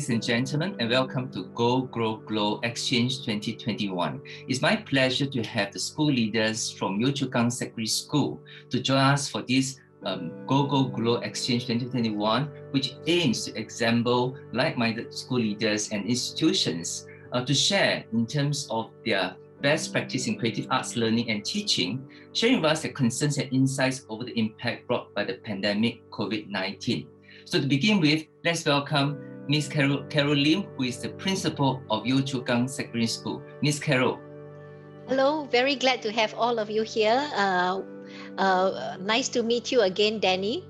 ladies and gentlemen, and welcome to Go, Grow, Glow Exchange 2021. It's my pleasure to have the school leaders from Yio Chu Kang Secondary School to join us for this Go, Go, Glow Exchange 2021, which aims to assemble like-minded school leaders and institutions to share in terms of their best practice in creative arts learning and teaching, sharing with us their concerns and insights over the impact brought by the pandemic COVID-19. So to begin with, let's welcome Ms. Carol Lim, who is the principal of Yio Chu Kang Secondary School. Ms. Carol. Hello, very glad to have all of you here. Nice to meet you again, Danny.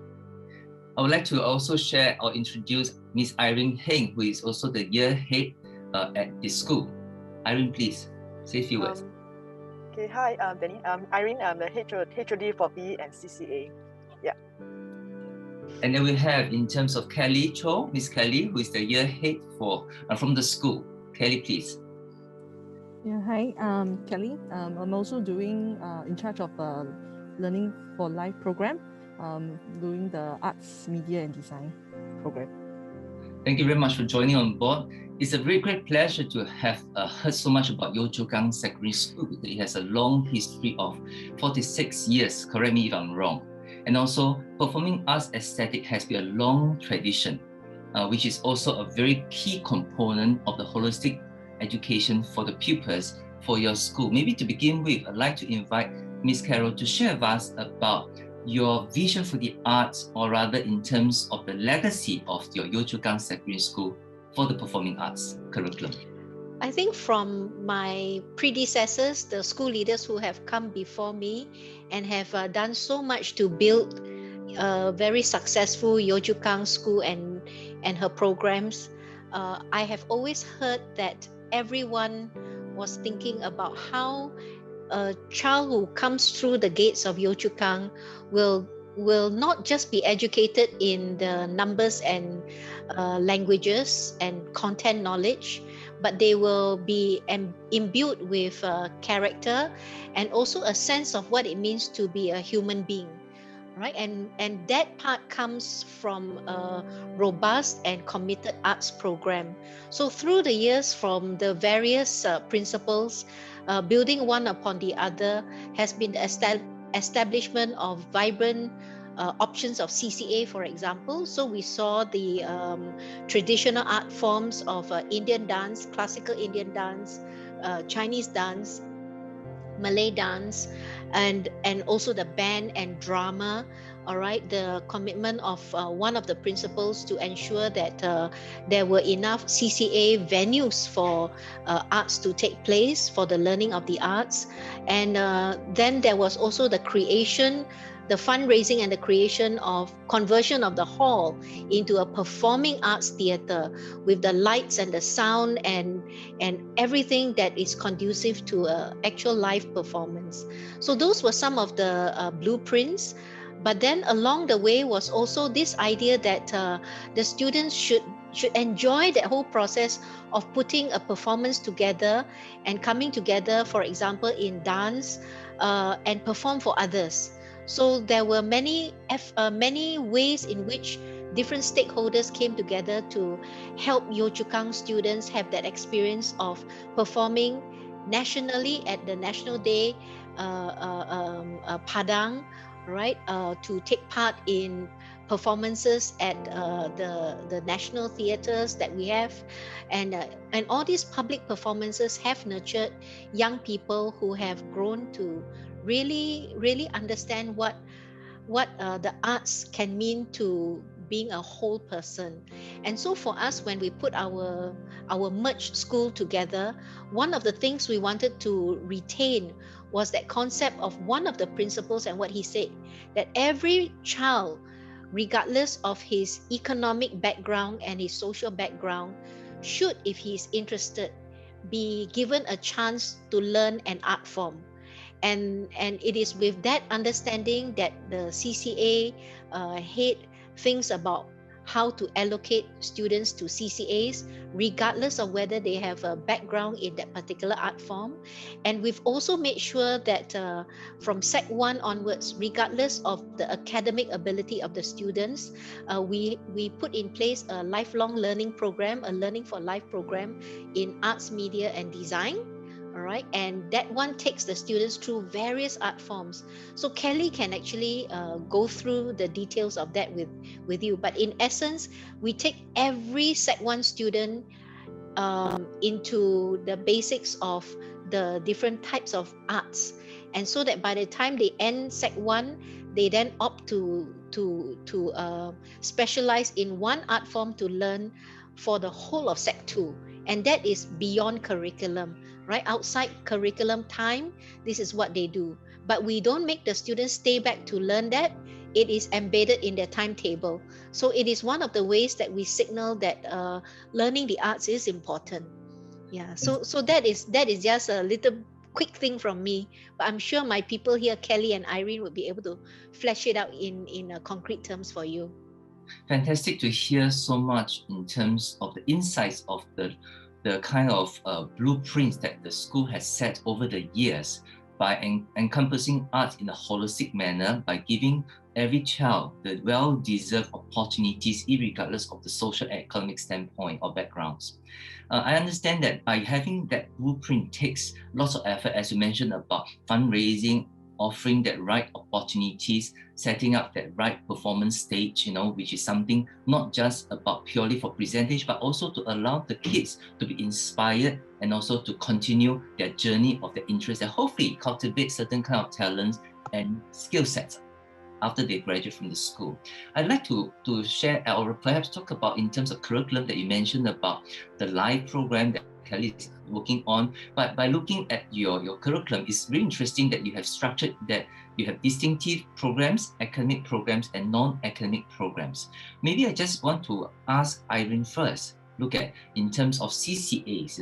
I would like to also share or introduce Ms. Irene Heng, who is also the year head at the school. Irene, please say a few words. Okay, hi, Danny. Irene, I'm the HOD for PE and CCA. Yeah. And then we have, in terms of Kelly Cho, Miss Kelly, who is the year head for from the school. Kelly, please. Yeah, hi, Kelly. I'm also doing in charge of Learning for Life program, doing the Arts, Media and Design program. Thank you very much for joining on board. It's a very great pleasure to have heard so much about Yio Chu Kang Secondary School because it has a long history of 46 years, correct me if I'm wrong. And also, performing arts aesthetic has been a long tradition, which is also a very key component of the holistic education for the pupils for your school. Maybe to begin with, I'd like to invite Ms. Carol to share with us about your vision for the arts, or rather in terms of the legacy of your Yio Chu Kang Secondary School for the performing arts curriculum. I think from my predecessors, the school leaders who have come before me and have done so much to build a very successful Yio Chu Kang school and her programs, I have always heard that everyone was thinking about how a child who comes through the gates of Yio Chu Kang will not just be educated in the numbers and languages and content knowledge, but they will be imbued with character and also a sense of what it means to be a human being, right? And that part comes from a robust and committed arts program. So through the years, from the various principles, building one upon the other, has been the establishment of vibrant options of CCA, for example. So we saw the traditional art forms of Indian dance, classical Indian dance, Chinese dance, Malay dance, and also the band and drama. All right, the commitment of one of the principals to ensure that there were enough CCA venues for arts to take place, for the learning of the arts. And then there was also the creation, the fundraising and the creation of conversion of the hall into a performing arts theater with the lights and the sound and everything that is conducive to actual live performance. So those were some of the blueprints. But then along the way was also this idea that the students should enjoy that whole process of putting a performance together and coming together, for example, in dance and perform for others. So there were many ways in which different stakeholders came together to help Yio Chu Kang students have that experience of performing nationally at the National Day Padang, right? To take part in performances at the national theaters that we have, and all these public performances have nurtured young people who have grown to really understand what the arts can mean to being a whole person. And so for us, when we put our merged school together, one of the things we wanted to retain was that concept of one of the principles, and what he said, that every child, regardless of his economic background and his social background, should, if he is interested, be given a chance to learn an art form. And it is with that understanding that the CCA head thinks about how to allocate students to CCAs, regardless of whether they have a background in that particular art form. And we've also made sure that from Sec 1 onwards, regardless of the academic ability of the students, we put in place a lifelong learning program, a Learning for Life program in arts, media, and design. All right, and that one takes the students through various art forms. So Kelly can actually go through the details of that with you. But in essence, we take every Sec 1 student into the basics of the different types of arts, and so that by the time they end Sec 1, they then opt to specialize in one art form to learn for the whole of Sec 2, and that is beyond curriculum, right? Outside curriculum time, this is what they do. But we don't make the students stay back to learn that. It is embedded in their timetable. So it is one of the ways that we signal that learning the arts is important. Yeah. So that is just a little quick thing from me, but I'm sure my people here, Kelly and Irene, will be able to flesh it out in concrete terms for you. Fantastic to hear so much in terms of the insights of the kind of blueprints that the school has set over the years by encompassing arts in a holistic manner, by giving every child the well-deserved opportunities, irregardless of the social and economic standpoint or backgrounds. I understand that by having that blueprint takes lots of effort, as you mentioned, about fundraising, offering that right opportunities, setting up that right performance stage, which is something not just about purely for presentation, but also to allow the kids to be inspired and also to continue their journey of their interest and hopefully cultivate certain kind of talents and skill sets after they graduate from the school. I'd like to share or perhaps talk about in terms of curriculum that you mentioned about the live program that Kelly is working on. But by looking at your curriculum, it's really interesting that you have structured that you have distinctive programs, academic programs, and non-academic programs. Maybe I just want to ask Irene first, look at in terms of CCAs,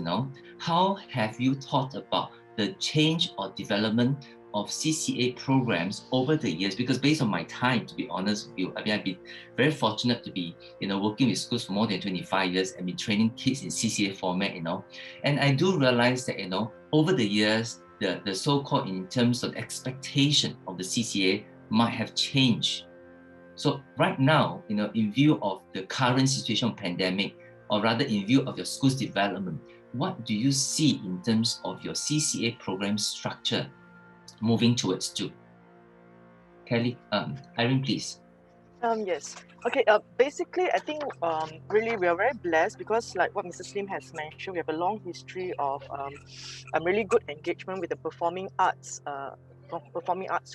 how have you thought about the change or development of CCA programs over the years? Because based on my time, to be honest with you, I've been very fortunate to be, working with schools for more than 25 years and been training kids in CCA format, and I do realize that, over the years, the so-called in terms of expectation of the CCA might have changed. So right now, in view of the current situation of pandemic, or rather in view of your school's development, what do you see in terms of your CCA program structure moving towards to? Kelly, Irene, please. Yes. Okay. Basically, I think really we are very blessed because, like what Mr. Slim has mentioned, we have a long history of a really good engagement with the performing arts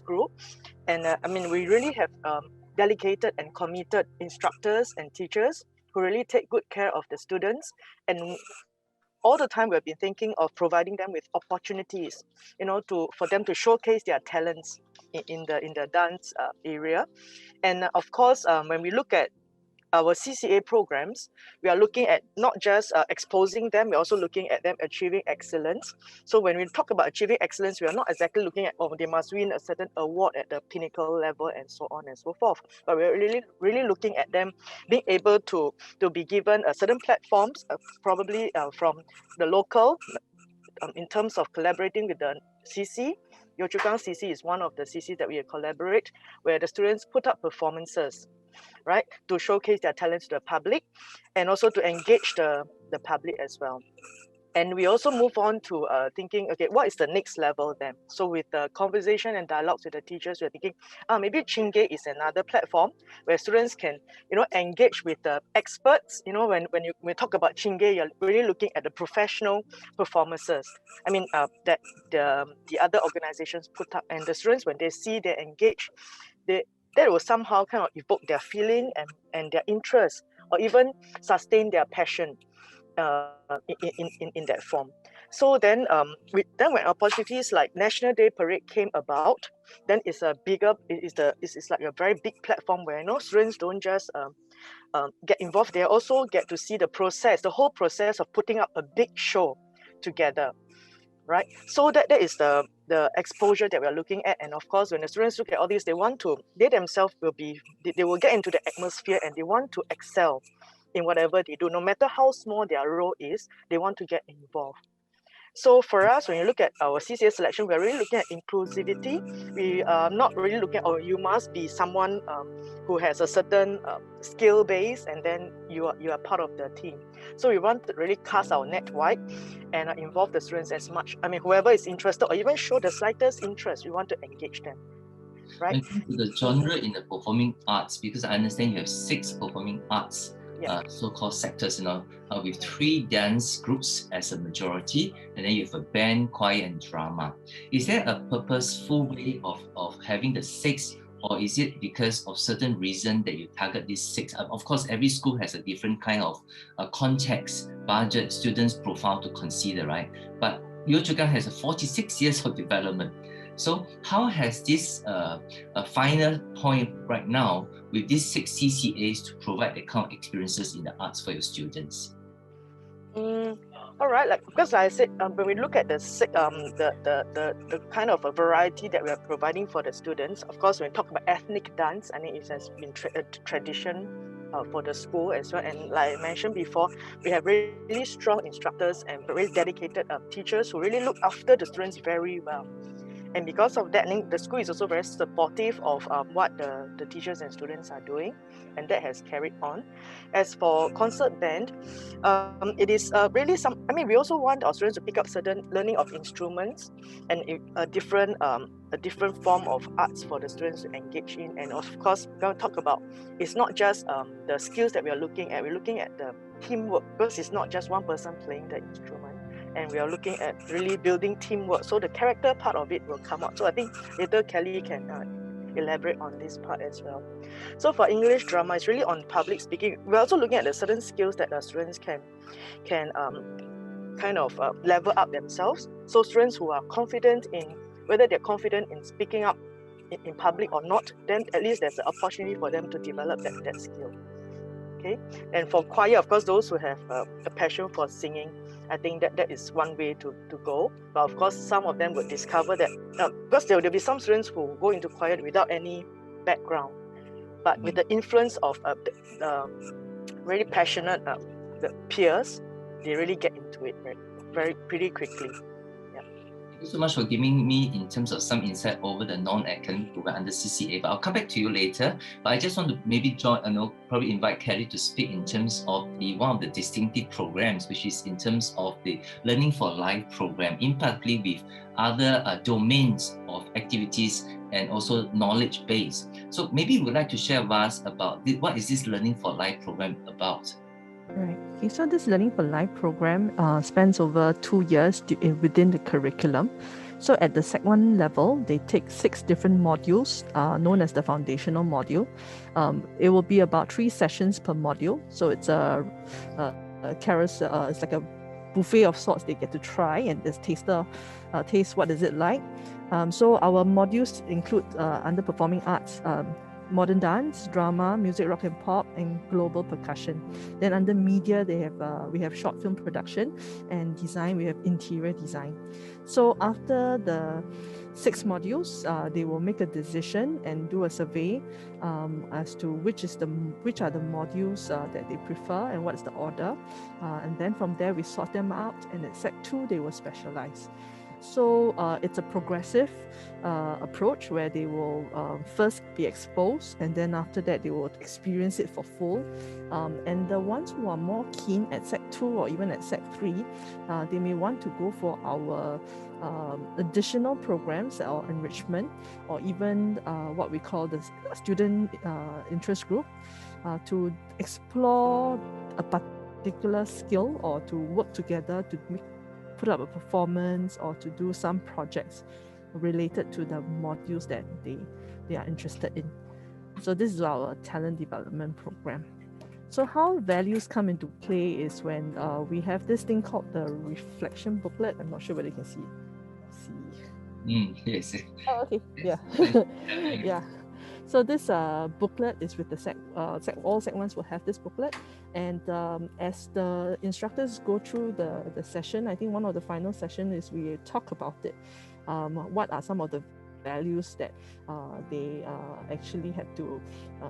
group, and we really have dedicated and committed instructors and teachers who really take good care of the students, and all the time we've been thinking of providing them with opportunities, for them to showcase their talents in the dance area. And of course, when we look at our CCA programs, we are looking at not just exposing them, we're also looking at them achieving excellence. So when we talk about achieving excellence, we are not exactly looking at, they must win a certain award at the pinnacle level and so on and so forth. But we're really looking at them being able to be given certain platforms, probably from the local, in terms of collaborating with the CC. Yio Chu Kang CC is one of the CCs that we collaborate, where the students put up performances, right, to showcase their talents to the public and also to engage the public as well. And we also move on to thinking, okay, what is the next level then? So with the conversation and dialogues with the teachers, we're thinking, maybe Xchange is another platform where students can, engage with the experts. When we talk about Xchange, you're really looking at the professional performances. That the other organizations put up, and the students, when they see, they engage, that will somehow kind of evoke their feeling and their interest, or even sustain their passion in that form. So then when opportunities like National Day Parade came about, then it's like a very big platform where students don't just get involved, they also get to see the whole process of putting up a big show together, right? So that is the exposure that we are looking at. And of course, when the students look at all this, they themselves they will get into the atmosphere and they want to excel in whatever they do. No matter how small their role is, they want to get involved. So for us, when you look at our CCA selection, we're really looking at inclusivity. We are not really looking at, oh, you must be someone who has a certain skill base, and then you are part of the team. So we want to really cast our net wide and involve the students as much. I mean, whoever is interested or even show the slightest interest, we want to engage them, right? When it comes to the genre in the performing arts, because I understand you have 6 performing arts, so-called sectors, with 3 dance groups as a majority, and then you have a band, choir, and drama. Is there a purposeful way of having the 6, or is it because of certain reason that you target these 6? Of course, every school has a different kind of context, budget, students' profile to consider, right? But Yio Chu Kang has a 46 years of development. So how has this a final point right now with these 6 CCAs to provide the kind of experiences in the arts for your students? All right, because I said, when we look at the kind of a variety that we are providing for the students, of course, when we talk about ethnic dance, I think it has been a tradition for the school as well. And like I mentioned before, we have really strong instructors and really dedicated teachers who really look after the students very well. And because of that, I think the school is also very supportive of what the teachers and students are doing, and that has carried on. As for concert band, it is really we also want our students to pick up certain learning of instruments and a different form of arts for the students to engage in. And of course, we're going to talk about, it's not just the skills that we are looking at, we're looking at the teamwork, because it's not just one person playing the instrument. And we are looking at really building teamwork. So the character part of it will come out. So I think later Kelly can elaborate on this part as well. So for English drama, it's really on public speaking. We're also looking at the certain skills that the students can kind of level up themselves. So students who are confident in, whether they're confident in speaking up in public or not, then at least there's an opportunity for them to develop that skill. Okay, and for choir, of course, those who have a passion for singing, I think that is one way to go. But of course, some of them would discover that, because there will be some students who go into choir without any background, but with the influence of really passionate the peers, they really get into it pretty quickly. Thank you so much for giving me in terms of some insight over the non-academic program under CCA, but I'll come back to you later. But I just want to maybe probably invite Kelly to speak in terms of one of the distinctive programs, which is in terms of the Learning for Life program, in particular with other domains of activities and also knowledge base. So maybe you would like to share with us about what is this Learning for Life program about? Right. Okay, so this Learning for Life program spans over 2 years within the curriculum. So at the Sec 1 level, they take 6 different modules known as the foundational module. It will be about 3 sessions per module. So it's a carousel, it's like a buffet of sorts they get to try, and there's taste what is it like. So our modules include under performing arts, modern dance, drama, music, rock and pop, and global percussion. Then under media, we have short film production, and design, we have interior design. So after the 6 modules, they will make a decision and do a survey as to which are the modules that they prefer and what's the order. And then from there, we sort them out, and at Sec 2, they will specialize. So it's a progressive approach where they will first be exposed, and then after that they will experience it for full. And the ones who are more keen at Sec 2 or even at Sec 3, they may want to go for our additional programs or enrichment, or even what we call the student interest group, to explore a particular skill or to work together to put up a performance or to do some projects related to the modules that they are interested in. So this is our talent development program. So how values come into play is when we have this thing called the reflection booklet. I'm not sure whether you can see. Yes. Oh, okay. Yeah. Yeah. So this booklet is with the all Sec 1s will have this booklet, and as the instructors go through the session, I think one of the final session is we talk about it. What are some of the values that they actually had to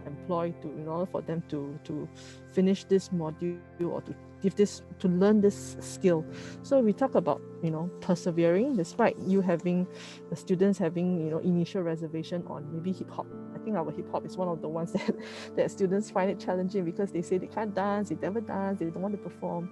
employ to in order for them to finish this module or to learn this skill. So we talk about persevering despite the students having initial reservation on maybe hip hop. I think our hip hop is one of the ones that students find it challenging because they say they can't dance, they never dance, they don't want to perform.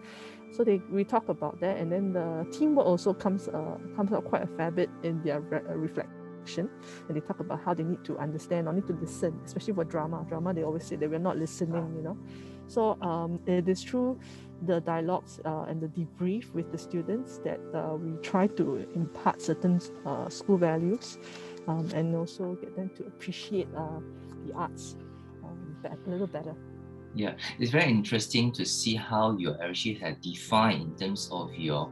So we talk about that, and then the teamwork also comes out quite a fair bit in their reflection. And they talk about how they need to understand or need to listen, especially for drama. They always say that we're not listening, So it is through the dialogues and the debrief with the students that we try to impart certain school values and also get them to appreciate the arts a little better. Yeah, it's very interesting to see how you actually have defined in terms of your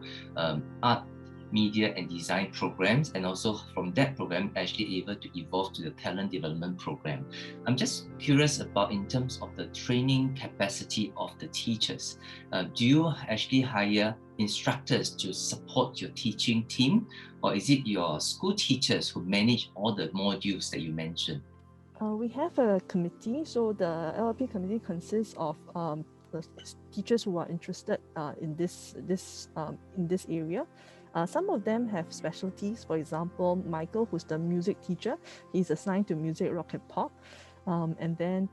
art, media and design programs, and also from that program actually able to evolve to the talent development program. I'm just curious about in terms of the training capacity of the teachers. Do you actually hire instructors to support your teaching team, or is it your school teachers who manage all the modules that you mentioned? We have a committee, so the LLP committee consists of the teachers who are interested in this area. Some of them have specialties. For example, Michael, who's the music teacher, he's assigned to music, rock and pop. And then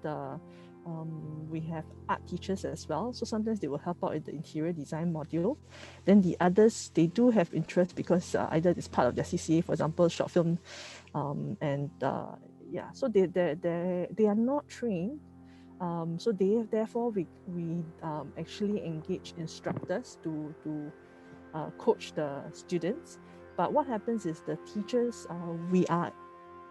we have art teachers as well. So sometimes they will help out in the interior design module. Then the others, they do have interest because either it's part of their CCA, for example, short film. So they are not trained. So therefore we actually engage instructors to coach the students. But what happens is the teachers, we are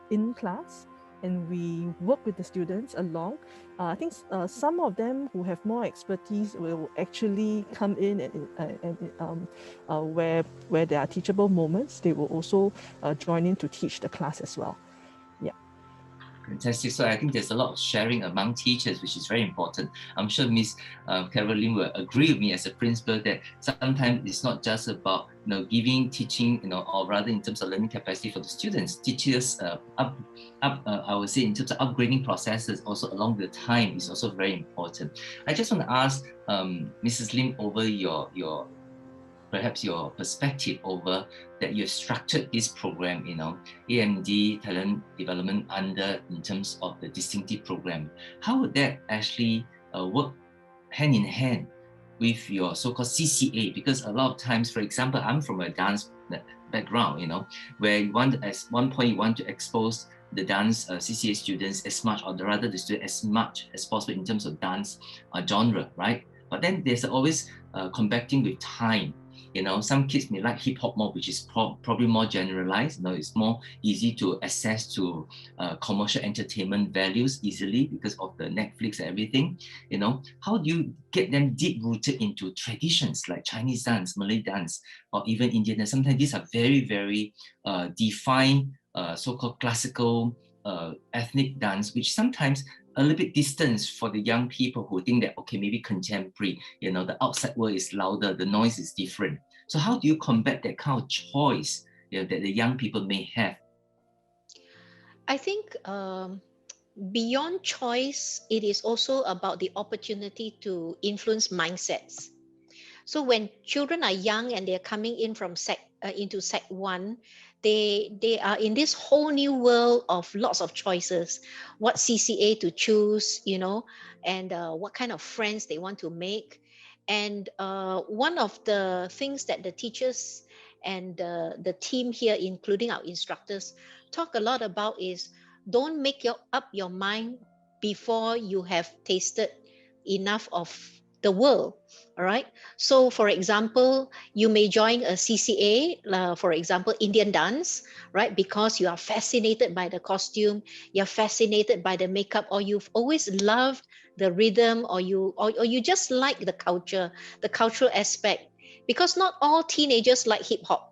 in class and we work with the students along. I think some of them who have more expertise will actually come in and where there are teachable moments, they will also join in to teach the class as well. Fantastic. So I think there's a lot of sharing among teachers, which is very important. I'm sure Miss Caroline will agree with me as a principal that sometimes it's not just about giving teaching, or rather in terms of learning capacity for the students. Teachers I would say in terms of upgrading processes also along the time is also very important. I just want to ask Mrs. Lim over perhaps your perspective over that you've structured this program, AMD talent development in terms of the distinctive program. How would that actually work hand in hand with your so-called CCA? Because a lot of times, for example, I'm from a dance background, where at one point you want to expose the dance CCA students as much, or rather the students as much as possible in terms of dance genre, right? But then there's always combating with time. Some kids may like hip hop more, which is probably more generalized. It's more easy to access to commercial entertainment values easily because of the Netflix and everything. How do you get them deep rooted into traditions like Chinese dance, Malay dance, or even Indian dance? Sometimes these are very, very defined so-called classical ethnic dance, which sometimes a little bit distance for the young people who think that, okay, maybe contemporary, the outside world is louder, the noise is different. So how do you combat that kind of choice that the young people may have? I think beyond choice, it is also about the opportunity to influence mindsets. So when children are young and they're coming in from into Sec 1, they are in this whole new world of lots of choices, what CCA to choose, and what kind of friends they want to make. And one of the things that the teachers and the team here, including our instructors, talk a lot about is don't make up your mind before you have tasted enough of the world. All right. So, for example, you may join a CCA, for example, Indian dance, right? Because you are fascinated by the costume, you're fascinated by the makeup, or you've always loved the rhythm, or you just like the culture, the cultural aspect. Because not all teenagers like hip hop.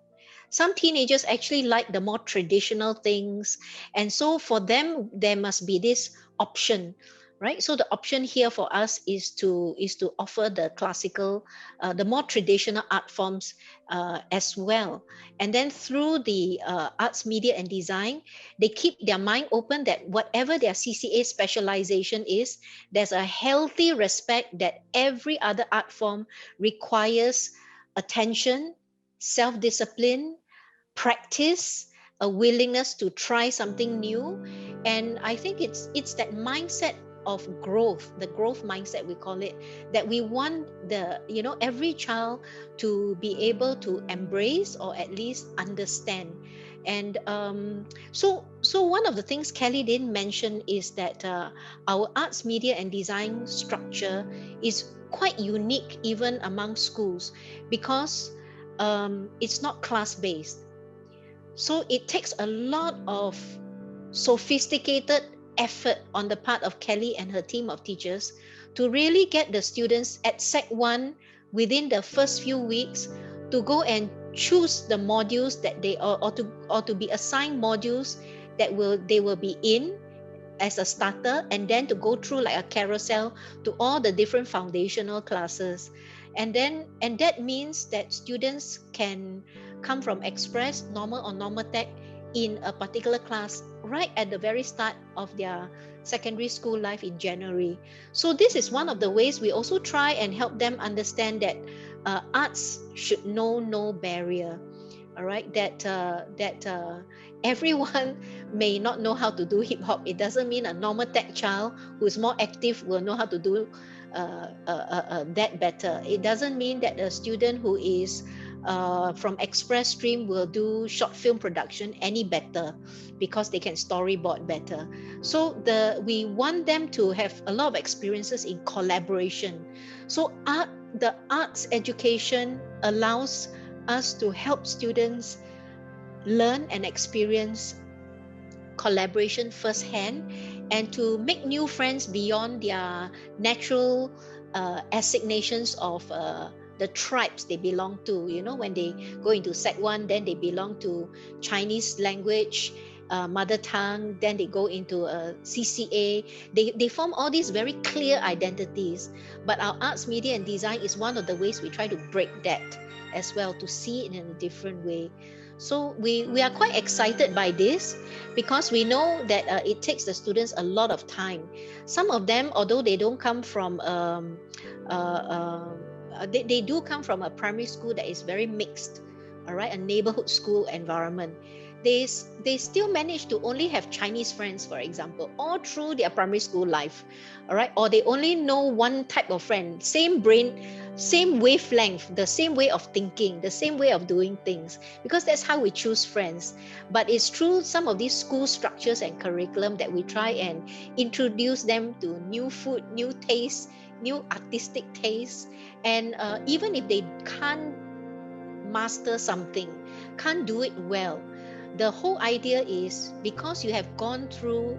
Some teenagers actually like the more traditional things. And so for them, there must be this option, right? So the option here for us is to offer the classical, the more traditional art forms as well. And then through the arts, media, and design, they keep their mind open that whatever their CCA specialization is, there's a healthy respect that every other art form requires attention, self-discipline, practice, a willingness to try something new. And I think it's that mindset of growth, the growth mindset we call it, that we want the, you know, every child to be able to embrace or at least understand. And so one of the things Kelly didn't mention is that our arts, media, and design structure is quite unique even among schools, because it's not class based. So it takes a lot of sophisticated effort on the part of Kelly and her team of teachers to really get the students at Sec 1 within the first few weeks to go and choose the modules that they, or to be assigned modules that they will be in as a starter, and then to go through like a carousel to all the different foundational classes. And that means that students can come from express, normal, or normal tech in a particular class right at the very start of their secondary school life in January. So this is one of the ways we also try and help them understand that arts should know no barrier. All right, that everyone may not know how to do hip hop. It doesn't mean a normal tech child who's more active will know how to do that better. It doesn't mean that a student who is from express stream will do short film production any better because they can storyboard better. So we want them to have a lot of experiences in collaboration. So the arts education allows us to help students learn and experience collaboration firsthand, and to make new friends beyond their natural assignations of the tribes they belong to. You know, when they go into Sec 1, then they belong to Chinese language, mother tongue, then they go into CCA. They form all these very clear identities. But our arts, media, and design is one of the ways we try to break that as well, to see it in a different way. So we are quite excited by this, because we know that it takes the students a lot of time. Some of them, although they don't come from they do come from a primary school that is very mixed, all right, a neighborhood school environment. They still manage to only have Chinese friends, for example, all through their primary school life, all right, or they only know one type of friend, same brain, same wavelength, the same way of thinking, the same way of doing things, because that's how we choose friends. But it's through some of these school structures and curriculum that we try and introduce them to new food, new tastes, new artistic tastes. And even if they can't master something, can't do it well, the whole idea is, because you have gone through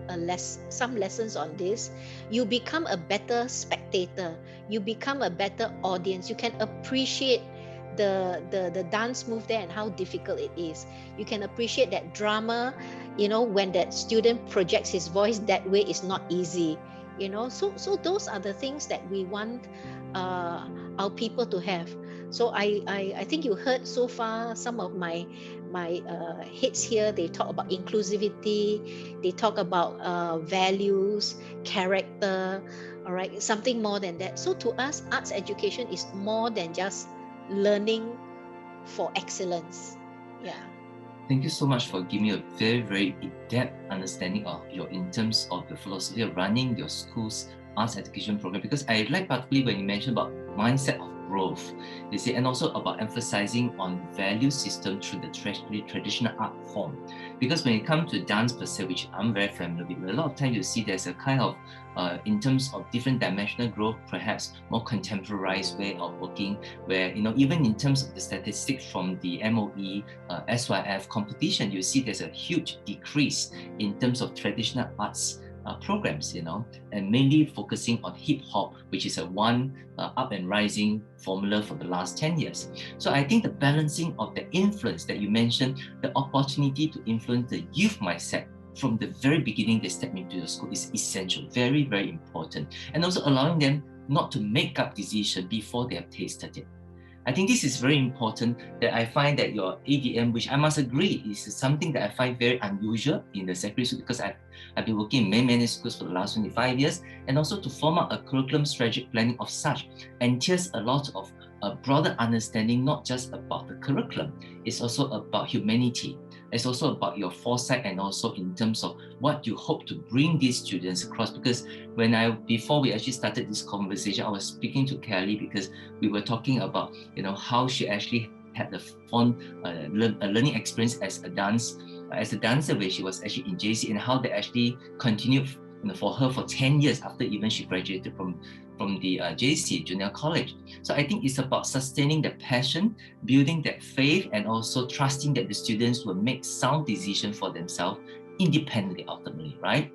some lessons on this, you become a better spectator, you become a better audience, you can appreciate the dance move there and how difficult it is. You can appreciate that drama, you know, when that student projects his voice that way, is not easy, you know. So those are the things that we want our people to have. So I think you heard so far some of my heads here. They talk about inclusivity, they talk about values, character, all right, something more than that. So to us, arts education is more than just learning for excellence. Yeah. Thank you so much for giving me a very, very in-depth understanding of in terms of the philosophy of running your school's arts education program, because I like particularly when you mentioned about mindset of growth, you see, and also about emphasizing on value system through the traditional art form. Because when it comes to dance per se, which I'm very familiar with, a lot of times you see there's a kind of, in terms of different dimensional growth, perhaps more contemporarized way of working, where, you know, even in terms of the statistics from the MOE SYF competition, you see there's a huge decrease in terms of traditional arts programs, and mainly focusing on hip hop, which is a one up and rising formula for the last 10 years. So I think the balancing of the influence that you mentioned, the opportunity to influence the youth mindset from the very beginning they step into the school is essential, very, very important. And also allowing them not to make up decisions before they have tasted it. I think this is very important, that I find that your ADM, which I must agree is something that I find very unusual in the secondary school, because I've been working in many schools for the last 25 years, and also to form out a curriculum strategic planning of such entails a lot of broader understanding, not just about the curriculum, it's also about humanity. It's also about your foresight, and also in terms of what you hope to bring these students across. Because before we actually started this conversation, I was speaking to Kelly, because we were talking about, how she actually had the fond learning experience as a dancer when she was actually in JC, and how they actually continued for her for 10 years after even she graduated from the JC, junior college. So I think it's about sustaining the passion, building that faith, and also trusting that the students will make sound decisions for themselves independently ultimately, right?